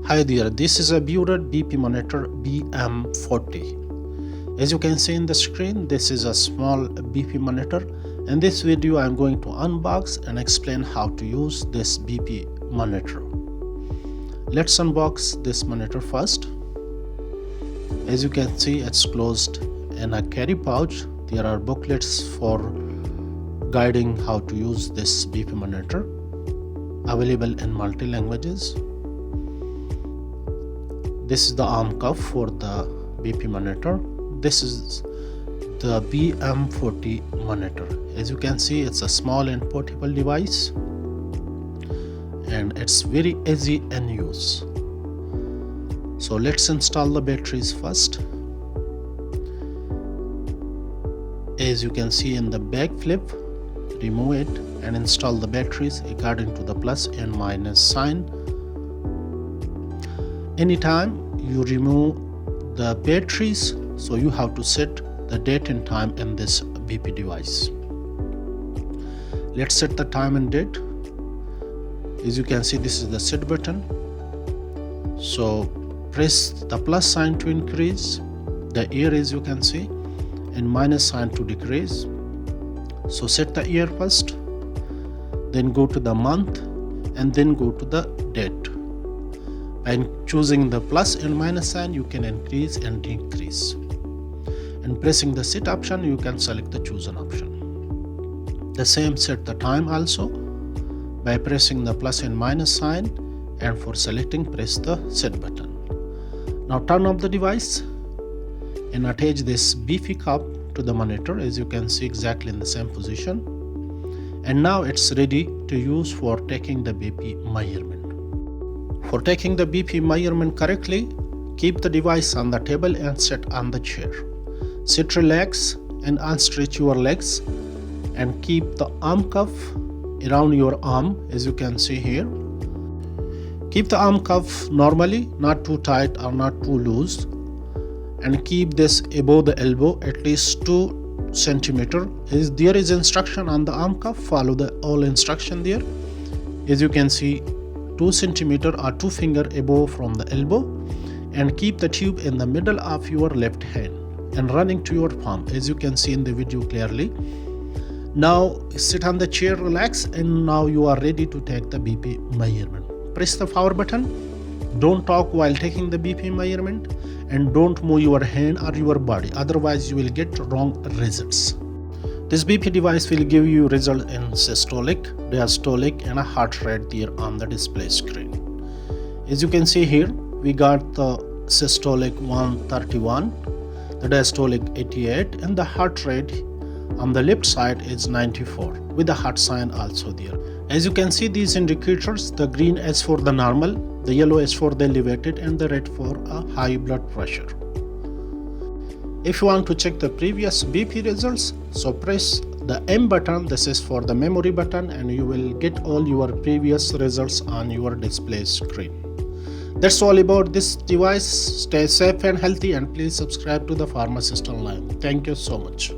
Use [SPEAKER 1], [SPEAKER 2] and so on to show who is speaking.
[SPEAKER 1] Hi there, this is a Beurer BP monitor BM40. As you can see in the screen, this is a small BP monitor. In this video, I am going to unbox and explain how to use this BP monitor. Let's unbox this monitor first. As you can see, it's closed in a carry pouch. There are booklets for guiding how to use this BP monitor, available in multi languages. This is the arm cuff for the BP monitor. This is the BM40 monitor. As you can see, it's a small and portable device, and it's very easy in use. So let's install the batteries first. As you can see in the back flip, remove it and install the batteries according to the plus and minus sign. Anytime you remove the batteries, so you have to set the date and time in this BP device. Let's set the time and date. As you can see, this is the set button. So press the plus sign to increase the year, as you can see, and minus sign to decrease. So set the year first, then go to the month, and then go to the date. By choosing the plus and minus sign, you can increase and decrease. And pressing the set option, you can select the chosen option. The same set the time also by pressing the plus and minus sign, and for selecting, press the set button. Now turn off the device and attach this BP cup to the monitor, as you can see exactly in the same position. And now it's ready to use for taking the BP measurement. For taking the BP measurement correctly, keep the device on the table and sit on the chair. Sit relaxed and unstretch your legs, and keep the arm cuff around your arm, as you can see here. Keep the arm cuff normally, not too tight or not too loose, and keep this above the elbow at least 2 centimeters. There is instruction on the arm cuff, follow the all instruction there. As you can see, 2 centimeters or 2 finger above from the elbow, and keep the tube in the middle of your left hand and running to your palm, as you can see in the video clearly. Now sit on the chair, relax, and now you are ready to take the BP measurement. Press the power button. Don't talk while taking the BP measurement, and don't move your hand or your body, otherwise you will get wrong results. This BP device will give you result in systolic, diastolic, and a heart rate there on the display screen. As you can see here, we got the systolic 131, the diastolic 88, and the heart rate on the left side is 94, with the heart sign also there. As you can see, these indicators, the green is for the normal, the yellow is for the elevated, and the red for a high blood pressure. If you want to check the previous BP results, so press the M button. This is for the memory button, and you will get all your previous results on your display screen. That's all about this device. Stay safe and healthy, and please subscribe to the Pharmacist Online. Thank you so much.